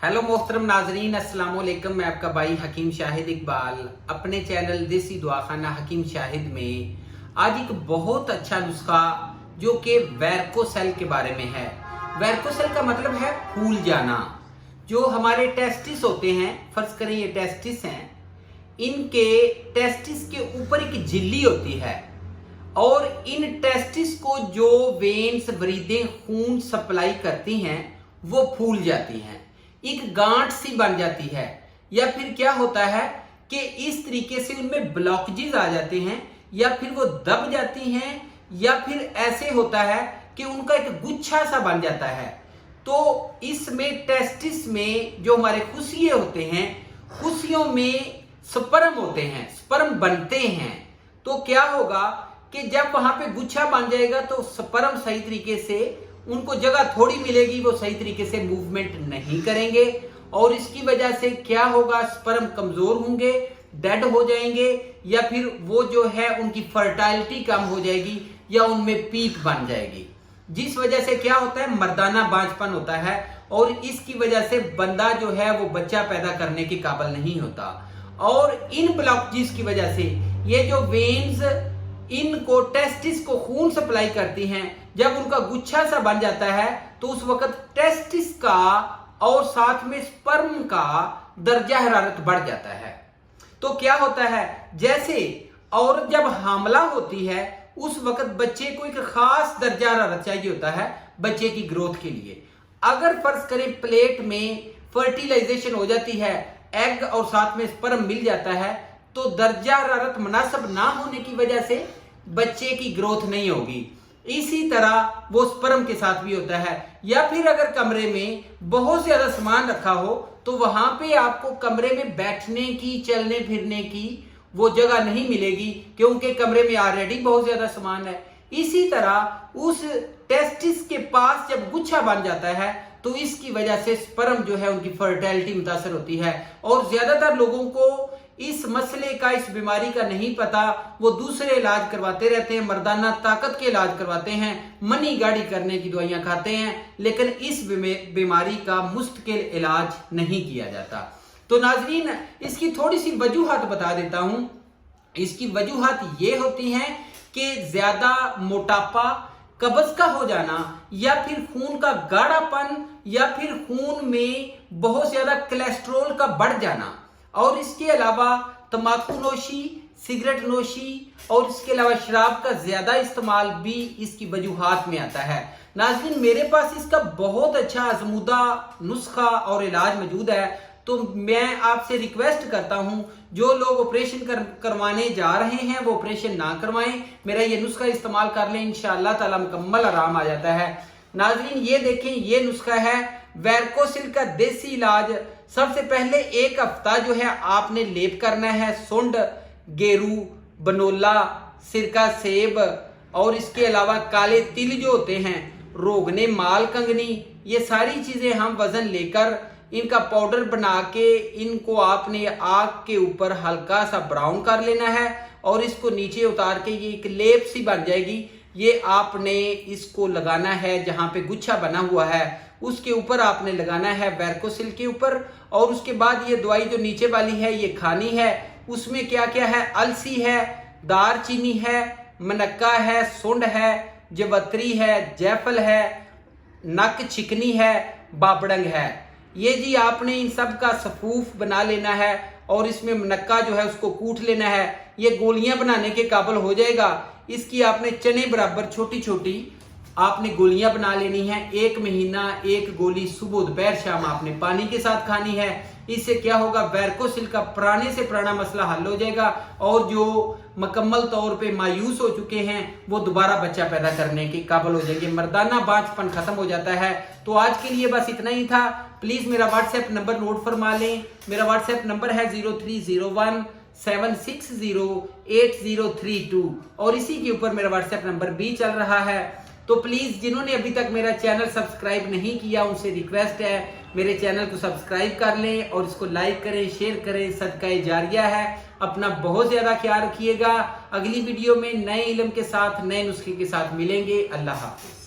Hello मोहतरम नाजरीन, अस्सलाम वालेकुम। मैं आपका भाई हकीम शाहिद इकबाल अपने चैनल देसी दुआखाना हकीम शाहिद में आज एक बहुत अच्छा नुस्खा जो कि वेरकोसेल के बारे में है। वेरकोसेल का मतलब है फूल जाना। जो हमारे टेस्टिस होते हैं, फर्ज करें ये टेस्टिस हैं, इनके टेस्टिस के ऊपर एक झिल्ली होती है और इन टेस्टिस को जो वेन्स वरीदें खून सप्लाई करती हैं वो फूल जाती हैं, एक गांठ सी बन जाती है। या फिर क्या होता है कि इस तरीके से उनमें ब्लॉकेजेस आ जाते हैं, या फिर वो दब जाती हैं, या फिर ऐसे होता है कि उनका एक गुच्छा सा बन जाता है। तो इसमें टेस्टिस में जो हमारे खुशिये होते हैं, खुशियों में स्पर्म होते हैं, स्पर्म बनते हैं। तो क्या होगा कि जब वहां पे गुच्छा बन जाएगा तो स्पर्म सही तरीके से उनको जगह थोड़ी मिलेगी, वो सही तरीके से मूवमेंट नहीं करेंगे और इसकी वजह से क्या होगा, स्पर्म कमजोर होंगे, डेड हो जाएंगे, या फिर वो जो है उनकी फर्टाइलिटी कम हो जाएगी या उनमें पीक बन जाएगी, जिस वजह से क्या होता है मर्दाना बांझपन होता है और इसकी वजह से बंदा जो है वो बच्चा पैदा करने के काबिल नहीं होता। और इन ब्लॉकेजेस की वजह से ये जो वेन्स इनको टेस्टिस को खून सप्लाई करती हैं, जब उनका गुच्छा सा बन जाता है तो उस वक्त टेस्टिस का और साथ में स्पर्म का दर्जा हरारत बढ़ जाता है। तो क्या होता है, जैसे औरत जब हामला होती है उस वक्त बच्चे को एक खास दर्जा हरारत चाहिए होता है बच्चे की ग्रोथ के लिए। अगर फर्ज करें प्लेट में फर्टिलाइजेशन हो जाती है, एग और साथ में स्पर्म मिल जाता है, तो दर्जा हरारत मुनासिब ना होने की वजह से बच्चे की ग्रोथ नहीं होगी। इसी तरह वो स्पर्म के साथ भी होता है। या फिर अगर कमरे में बहुत ज्यादा सामान रखा हो तो वहां पे आपको कमरे में बैठने की, चलने फिरने की वो जगह नहीं मिलेगी, क्योंकि कमरे में ऑलरेडी बहुत ज्यादा सामान है। इसी तरह उस टेस्टिस के पास जब गुच्छा बन जाता है तो इसकी वजह से स्पर्म जो है उनकी फर्टिलिटी मुतासर होती है। और ज्यादातर लोगों को इस मसले का, इस बीमारी का नहीं पता, वो दूसरे इलाज करवाते रहते हैं, मर्दाना ताकत के इलाज करवाते हैं, मनी गाड़ी करने की दवाइयां खाते हैं, लेकिन इस बीमारी का मुस्तकिल इलाज नहीं किया जाता। तो नाजरीन, इसकी थोड़ी सी वजूहात बता देता हूं। इसकी वजूहात ये होती हैं कि ज्यादा मोटापा, कब्ज का हो जाना, या फिर खून का गाढ़ापन, या फिर खून में बहुत ज्यादा कोलेस्ट्रॉल का बढ़ जाना, और इसके अलावा तंबाकू नोशी, सिगरेट नोशी और इसके अलावा शराब का ज्यादा इस्तेमाल भी इसकी वजूहात में आता है। नाज़रीन, मेरे पास इसका बहुत अच्छा आजमूदा नुस्खा और इलाज मौजूद है। तो मैं आपसे रिक्वेस्ट करता हूं, जो लोग ऑपरेशन करवाने जा रहे हैं वो ऑपरेशन ना करवाएं, मेरा ये नुस्खा इस्तेमाल कर लें, इंशाअल्लाह ताला मुकम्मल आराम आ जाता है। नाज़रीन, ये देखें, ये नुस्खा है वेरकोसिल का देसी इलाज। सबसे पहले एक हफ्ता जो है आपने लेप करना है सुंड, गेरू, बनोला, सिरका सेब और इसके अलावा काले तिल जो होते हैं, रोगने माल कंगनी, ये सारी चीजें हम वजन लेकर इनका पाउडर बना के इनको आपने आग के ऊपर हल्का सा ब्राउन कर लेना है और इसको नीचे उतार के ये एक लेप सी बन जाएगी। ये आपने इसको लगाना है जहां पे गुच्छा बना हुआ है उसके ऊपर आपने लगाना है, वेरकोसिल के ऊपर। और उसके बाद ये दवाई जो नीचे वाली है ये खानी है। उसमें क्या क्या है, अलसी है, दारचीनी है, मनक्का है, सुंड है, जवत्री है, जैफल है, नक चिकनी है, बाबड़ंग है। ये जी आपने इन सब का सफूफ बना लेना है और इसमें मनक्का जो है उसको कूट लेना है। ये गोलियां बनाने के काबिल हो जाएगा। इसकी आपने चने बराबर छोटी छोटी आपने गोलियां बना लेनी है। 1 महीना 1 गोली सुबह दोपहर शाम आपने पानी के साथ खानी है। इससे क्या होगा, वेरकोसिल का पुराने से पुराना मसला हल हो जाएगा और जो मुकम्मल तौर पे मायूस हो चुके हैं वो दोबारा बच्चा पैदा करने के काबिल हो जाएंगे, मर्दाना बांझपन खत्म हो जाता है। तो आज के लिए बस इतना ही था। प्लीज मेरा व्हाट्सएप नंबर नोट फरमा लें। मेरा व्हाट्सएप नंबर है 0301 7608032 और इसी के ऊपर मेरा व्हाट्सएप नंबर भी चल रहा है। तो प्लीज जिन्होंने अभी तक मेरा चैनल सब्सक्राइब नहीं किया उनसे रिक्वेस्ट है मेरे चैनल को सब्सक्राइब कर लें और इसको लाइक करें, शेयर करें, सदका जारिया है। अपना बहुत ज्यादा ख्याल रखिएगा। अगली वीडियो में नए इल्म के साथ, नए नुस्खे के साथ मिलेंगे। अल्लाह हाफिज।